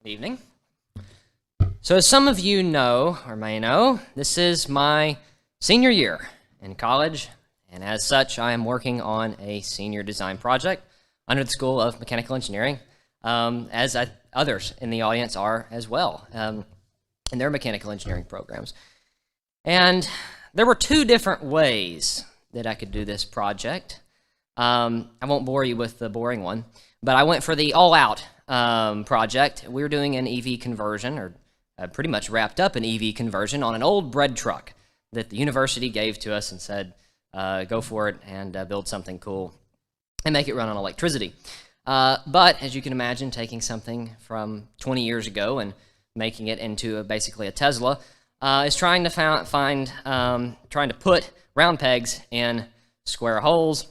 Evening. So as some of you know, or may know, this is my senior year in college, and as such, I am working on a senior design project under the School of Mechanical Engineering, as others in the audience are as well, in their mechanical engineering programs. And there were two different ways that I could do this project. I won't bore you with the boring one, but I went for the all-out project. We were doing an EV conversion, or pretty much wrapped up an EV conversion on an old bread truck that the university gave to us and said, go for it and build something cool and make it run on electricity. But as you can imagine, taking something from 20 years ago and making it into basically a Tesla is trying to put round pegs in square holes.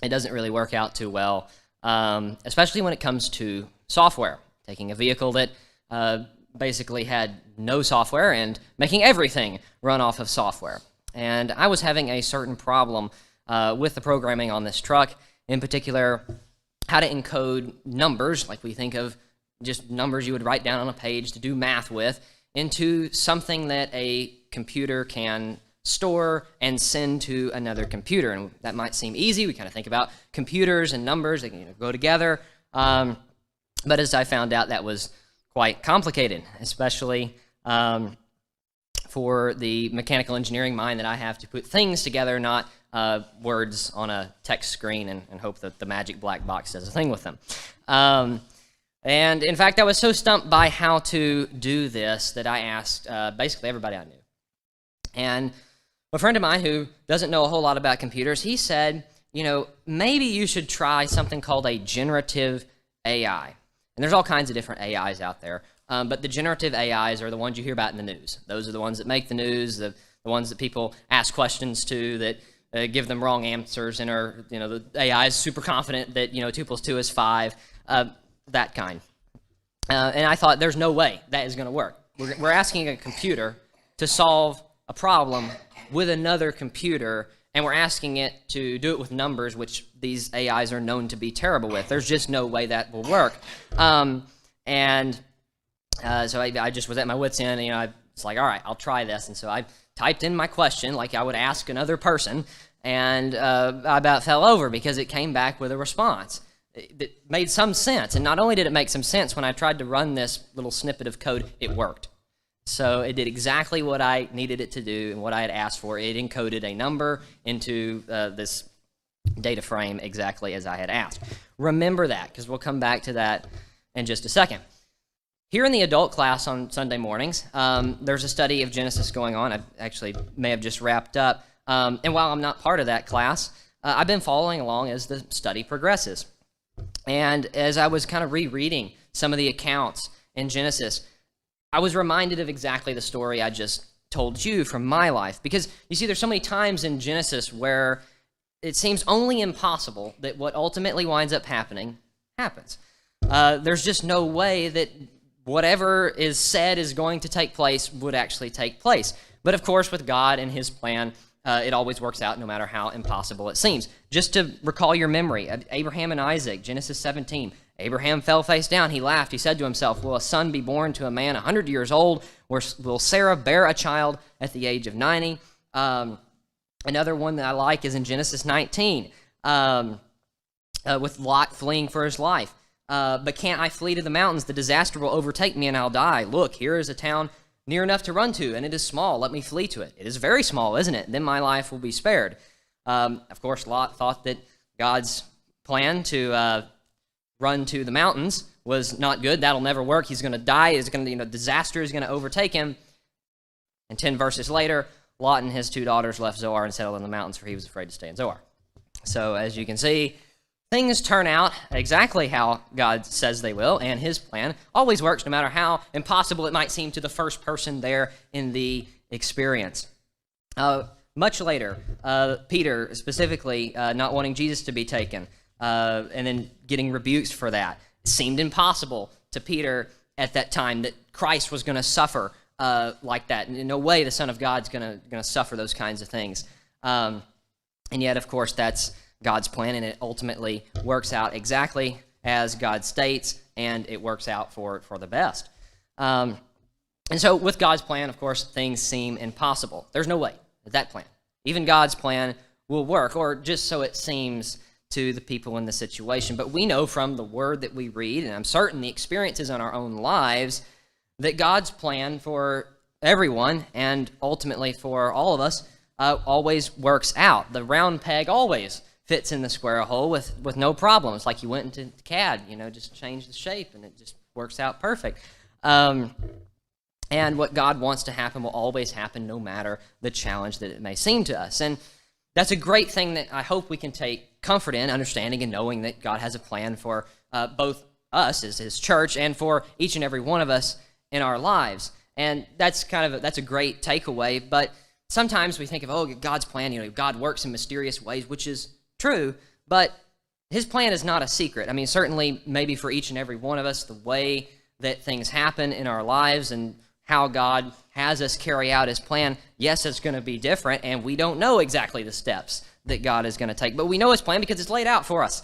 It doesn't really work out too well, especially when it comes to software. Taking a vehicle that basically had no software and making everything run off of software. And I was having a certain problem with the programming on this truck, in particular, how to encode numbers, like we think of just numbers you would write down on a page to do math with, into something that a computer can store and send to another computer. And that might seem easy. We kind of think about computers and numbers, they can go together. But as I found out, that was quite complicated, especially for the mechanical engineering mind that I have to put things together, not words on a text screen and hope that the magic black box does a thing with them. And in fact, I was so stumped by how to do this that I asked basically everybody I knew. And a friend of mine who doesn't know a whole lot about computers, he said, you know, maybe you should try something called a generative AI. And there's all kinds of different AIs out there, but the generative AIs are the ones you hear about in the news. Those are the ones that make the news, the ones that people ask questions to that give them wrong answers and are, you know, the AI is super confident that, you know, 2 + 2 is 5, that kind. And I thought, there's no way that is going to work. We're asking a computer to solve a problem with another computer, and we're asking it to do it with numbers, which these AIs are known to be terrible with. There's just no way that will work. So I just was at my wit's end, and, you know, I was like, all right, I'll try this. And so I typed in my question like I would ask another person, and I about fell over because it came back with a response. It made some sense, and not only did it make some sense, when I tried to run this little snippet of code, it worked. So it did exactly what I needed it to do and what I had asked for. It encoded a number into this data frame exactly as I had asked. Remember that, because we'll come back to that in just a second. Here in the adult class on Sunday mornings, there's a study of Genesis going on. I actually may have just wrapped up. And while I'm not part of that class, I've been following along as the study progresses. And as I was kind of rereading some of the accounts in Genesis, I was reminded of exactly the story I just told you from my life. Because, you see, there's so many times in Genesis where it seems only impossible that what ultimately winds up happening happens. There's just no way that whatever is said is going to take place would actually take place. But, of course, with God and his plan, it always works out no matter how impossible it seems. Just to recall your memory, Abraham and Isaac, Genesis 17. Abraham fell face down. He laughed. He said to himself, will a son be born to a man 100 years old? Will Sarah bear a child at the age of 90? Another one that I like is in Genesis 19, with Lot fleeing for his life. But can't I flee to the mountains? The disaster will overtake me and I'll die. Look, here is a town near enough to run to, and it is small. Let me flee to it. It is very small, isn't it? Then my life will be spared. Of course, Lot thought that God's plan to run to the mountains was not good. That'll never work. He's going to die. Disaster is going to overtake him. And 10 verses later, Lot and his 2 daughters left Zoar and settled in the mountains, for he was afraid to stay in Zoar. So as you can see, things turn out exactly how God says they will, and his plan always works no matter how impossible it might seem to the first person there in the experience. Much later, Peter specifically not wanting Jesus to be taken, and then getting rebukes for that. It seemed impossible to Peter at that time that Christ was going to suffer like that. In no way the Son of God's going to suffer those kinds of things. And yet, of course, that's God's plan, and it ultimately works out exactly as God states, and it works out for the best. And so with God's plan, of course, things seem impossible. There's no way that plan, even God's plan, will work, or just so it seems to the people in the situation. But we know from the word that we read, and I'm certain the experiences in our own lives, that God's plan for everyone, and ultimately for all of us, always works out. The round peg always fits in the square hole with no problem. It's like you went into CAD, just change the shape, and it just works out perfect. And what God wants to happen will always happen, no matter the challenge that it may seem to us. And that's a great thing that I hope we can take comfort in, understanding and knowing that God has a plan for both us as his church and for each and every one of us in our lives. And that's a great takeaway. But sometimes we think of, God's plan, God works in mysterious ways, which is true, but his plan is not a secret. I mean, certainly maybe for each and every one of us, the way that things happen in our lives and how God has us carry out his plan, yes, it's going to be different, and we don't know exactly the steps that God is going to take, but we know his plan because it's laid out for us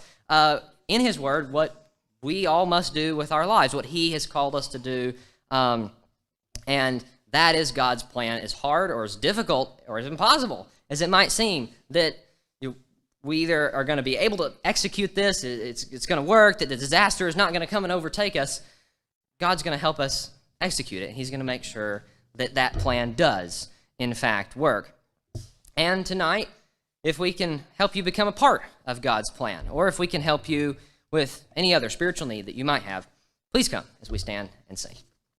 in his word, what we all must do with our lives, what he has called us to do, and that is God's plan. As hard or as difficult or as impossible as it might seem, that we either are going to be able to execute this, it's going to work, that the disaster is not going to come and overtake us. God's going to help us execute it. He's going to make sure that plan does, in fact, work. And tonight, if we can help you become a part of God's plan, or if we can help you with any other spiritual need that you might have, please come as we stand and sing.